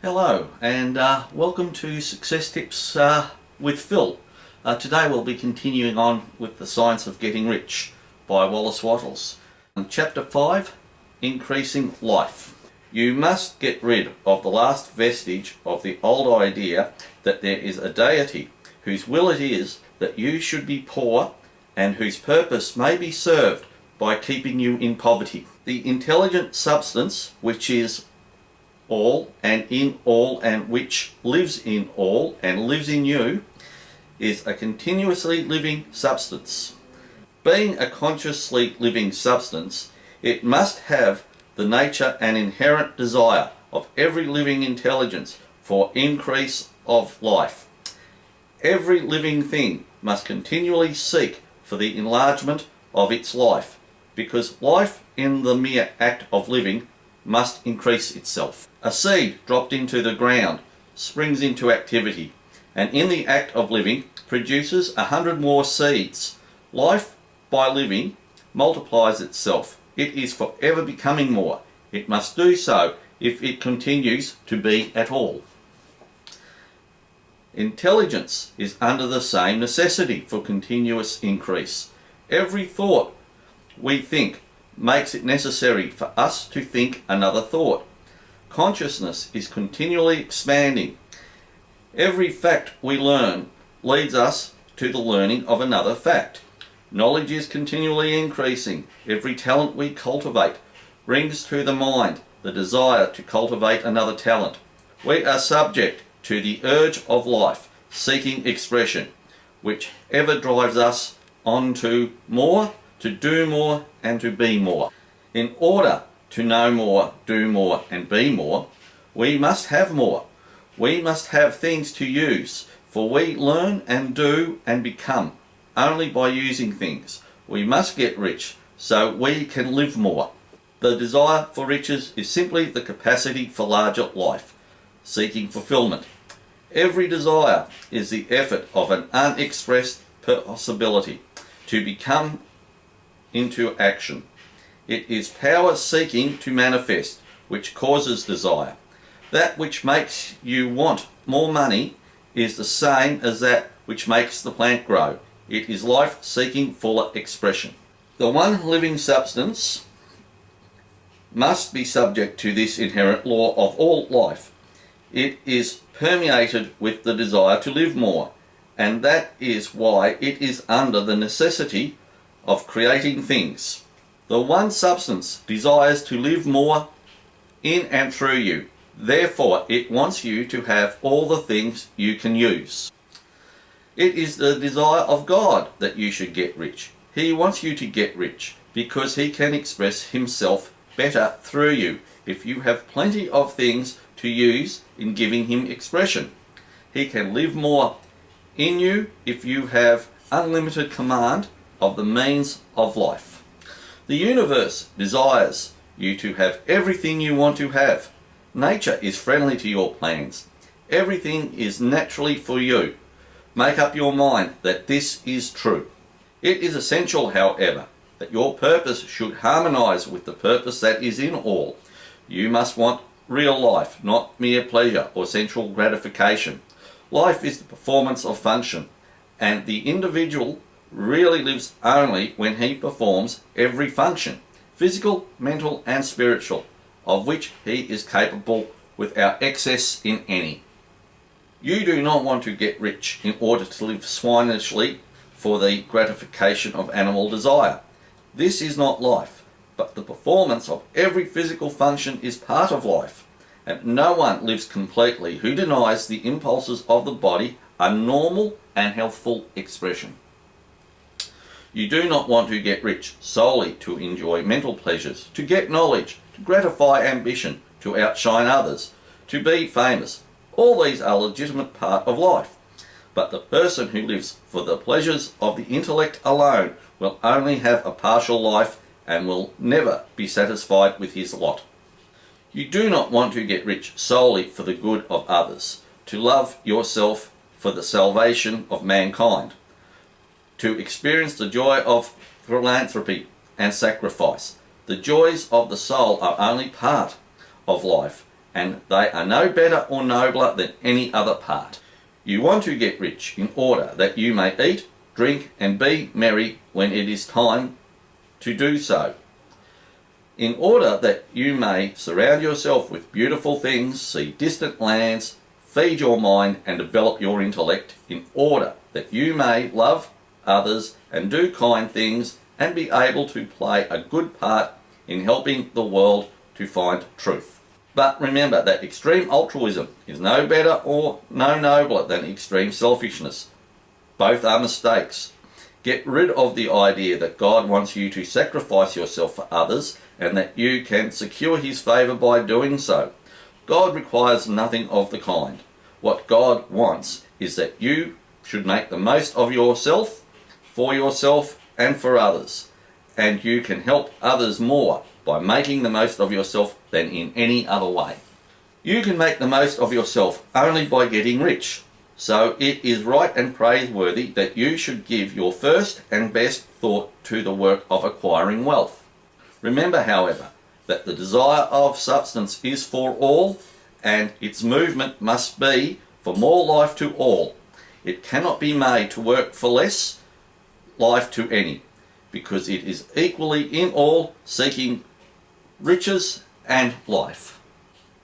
Hello and welcome to Success Tips with Phil. Today we'll be continuing on with The Science of Getting Rich by Wallace Wattles. Chapter 5, Increasing Life. You must get rid of the last vestige of the old idea that there is a deity whose will it is that you should be poor and whose purpose may be served by keeping you in poverty. The intelligent substance which is all and in all and which lives in all and lives in you is a continuously living substance. Being a consciously living substance, it must have the nature and inherent desire of every living intelligence for increase of life. Every living thing must continually seek for the enlargement of its life, because life in the mere act of living must increase itself. A seed dropped into the ground springs into activity, and in the act of living produces 100 more seeds. Life, by living, multiplies itself. It is forever becoming more. It must do so if it continues to be at all. Intelligence is under the same necessity for continuous increase. Every thought we think makes it necessary for us to think another thought. Consciousness is continually expanding. Every fact we learn leads us to the learning of another fact. Knowledge is continually increasing. Every talent we cultivate brings to the mind the desire to cultivate another talent. We are subject to the urge of life, seeking expression, which ever drives us on to more, to do more, and to be more. In order to know more, do more, and be more, we must have more. We must have things to use, for we learn and do and become only by using things. We must get rich so we can live more. The desire for riches is simply the capacity for larger life, seeking fulfillment. Every desire is the effort of an unexpressed possibility to become into action. It is power seeking to manifest which causes desire. That which makes you want more money is the same as that which makes the plant grow. It is life seeking fuller expression. The one living substance must be subject to this inherent law of all life. It is permeated with the desire to live more, and that is why it is under the necessity of creating things. The one substance desires to live more in and through you. Therefore, it wants you to have all the things you can use. It is the desire of God that you should get rich. He wants you to get rich because He can express Himself better through you if you have plenty of things to use in giving Him expression. He can live more in you if you have unlimited command of the means of life. The universe desires you to have everything you want to have. Nature is friendly to your plans. Everything is naturally for you. Make up your mind that this is true. It is essential, however, that your purpose should harmonize with the purpose that is in all. You must want real life, not mere pleasure or sensual gratification. Life is the performance of function, and the individual really lives only when he performs every function, physical, mental, and spiritual, of which he is capable without excess in any. You do not want to get rich in order to live swinishly for the gratification of animal desire. This is not life, but the performance of every physical function is part of life, and no one lives completely who denies the impulses of the body a normal and healthful expression. You do not want to get rich solely to enjoy mental pleasures, to get knowledge, to gratify ambition, to outshine others, to be famous. All these are a legitimate part of life. But the person who lives for the pleasures of the intellect alone will only have a partial life and will never be satisfied with his lot. You do not want to get rich solely for the good of others, to love yourself for the salvation of mankind, to experience the joy of philanthropy and sacrifice. The joys of the soul are only part of life, and they are no better or nobler than any other part. You want to get rich in order that you may eat, drink, and be merry when it is time to do so. In order that you may surround yourself with beautiful things, see distant lands, feed your mind and develop your intellect, in order that you may love others and do kind things and be able to play a good part in helping the world to find truth. But remember that extreme altruism is no better or no nobler than extreme selfishness. Both are mistakes. Get rid of the idea that God wants you to sacrifice yourself for others and that you can secure his favour by doing so. God requires nothing of the kind. What God wants is that you should make the most of yourself, for yourself and for others. And you can help others more by making the most of yourself than in any other way. You can make the most of yourself only by getting rich. So it is right and praiseworthy that you should give your first and best thought to the work of acquiring wealth. Remember, however, that the desire of substance is for all, and its movement must be for more life to all. It cannot be made to work for less life to any, because it is equally in all seeking riches and life.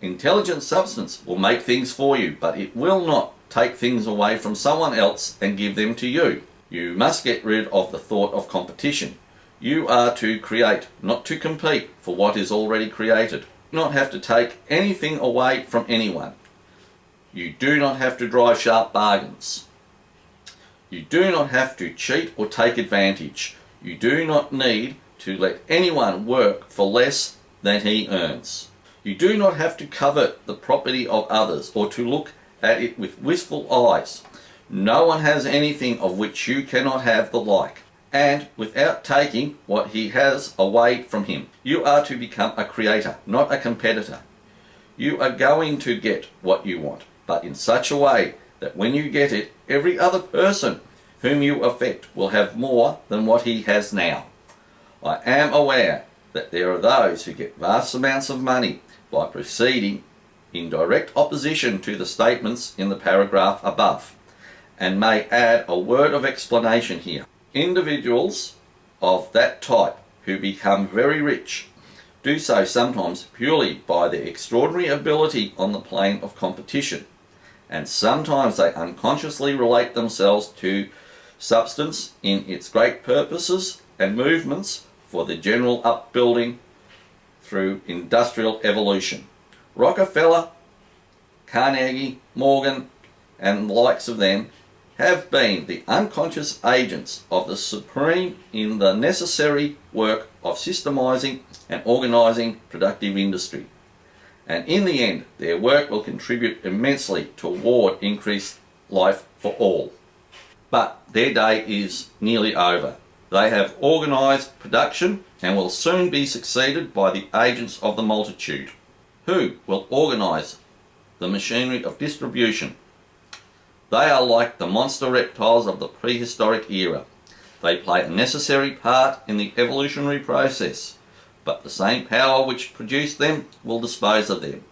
Intelligent substance will make things for you, but it will not take things away from someone else and give them to you. You must get rid of the thought of competition. You are to create, not to compete for what is already created. You do not have to take anything away from anyone. You do not have to drive sharp bargains. You do not have to cheat or take advantage. You do not need to let anyone work for less than he earns. You do not have to covet the property of others or to look at it with wistful eyes. No one has anything of which you cannot have the like, and without taking what he has away from him. You are to become a creator, not a competitor. You are going to get what you want, but in such a way that when you get it, every other person whom you affect will have more than what he has now. I am aware that there are those who get vast amounts of money by proceeding in direct opposition to the statements in the paragraph above, and may add a word of explanation here. Individuals of that type who become very rich do so sometimes purely by their extraordinary ability on the plane of competition, and sometimes they unconsciously relate themselves to substance in its great purposes and movements for the general upbuilding through industrial evolution. Rockefeller, Carnegie, Morgan, and the likes of them have been the unconscious agents of the supreme in the necessary work of systemizing and organizing productive industry. And in the end, their work will contribute immensely toward increased life for all. But their day is nearly over. They have organized production and will soon be succeeded by the agents of the multitude, who will organize the machinery of distribution. They are like the monster reptiles of the prehistoric era. They play a necessary part in the evolutionary process, but the same power which produced them will dispose of them.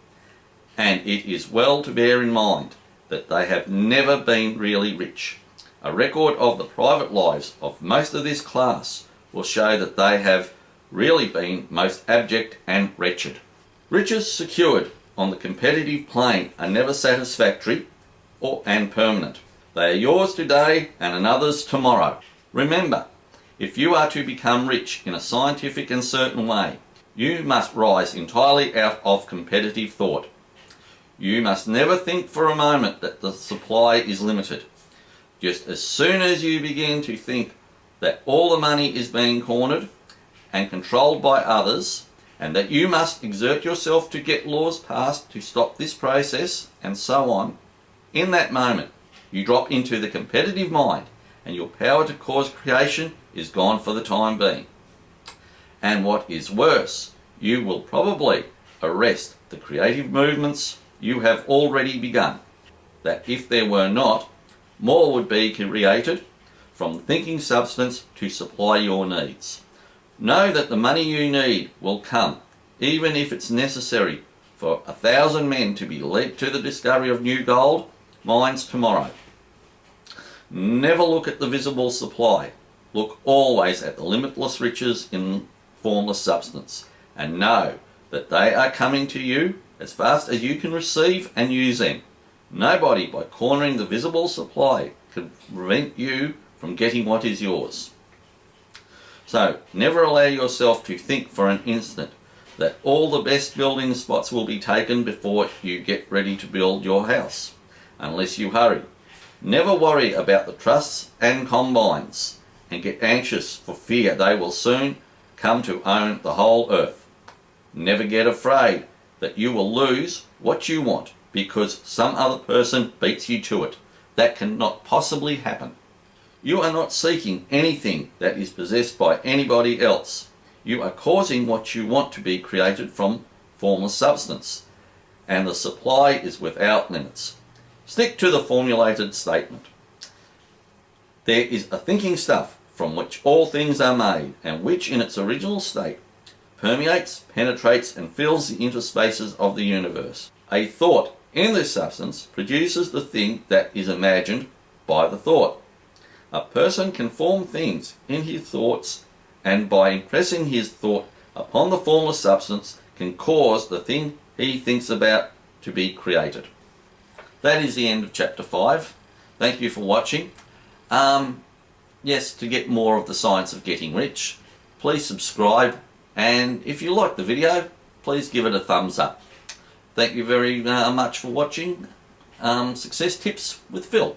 And it is well to bear in mind that they have never been really rich. A record of the private lives of most of this class will show that they have really been most abject and wretched. Riches secured on the competitive plane are never satisfactory and permanent. They are yours today and another's tomorrow. Remember, if you are to become rich in a scientific and certain way, you must rise entirely out of competitive thought. You must never think for a moment that the supply is limited. Just as soon as you begin to think that all the money is being cornered and controlled by others, and that you must exert yourself to get laws passed to stop this process, and so on, in that moment you drop into the competitive mind and your power to cause creation is gone for the time being. And what is worse, you will probably arrest the creative movements you have already begun, that if there were not, more would be created from thinking substance to supply your needs. Know that the money you need will come, even if it's necessary for 1,000 men to be led to the discovery of new gold mines tomorrow. Never look at the visible supply. Look always at the limitless riches in formless substance, and know that they are coming to you as fast as you can receive and use them. Nobody, by cornering the visible supply, can prevent you from getting what is yours. So, never allow yourself to think for an instant that all the best building spots will be taken before you get ready to build your house, unless you hurry. Never worry about the trusts and combines, and get anxious for fear they will soon come to own the whole earth. Never get afraid that you will lose what you want because some other person beats you to it. That cannot possibly happen. You are not seeking anything that is possessed by anybody else. You are causing what you want to be created from formless substance, and the supply is without limits. Stick to the formulated statement. There is a thinking stuff from which all things are made, and which in its original state permeates, penetrates, and fills the interspaces of the universe. A thought in this substance produces the thing that is imagined by the thought. A person can form things in his thoughts, and by impressing his thought upon the formless substance can cause the thing he thinks about to be created. That is the end of chapter 5. Thank you for watching. Yes, to get more of the science of getting rich, please subscribe, and if you like the video, please give it a thumbs up. Thank you very much for watching Success Tips with Phil.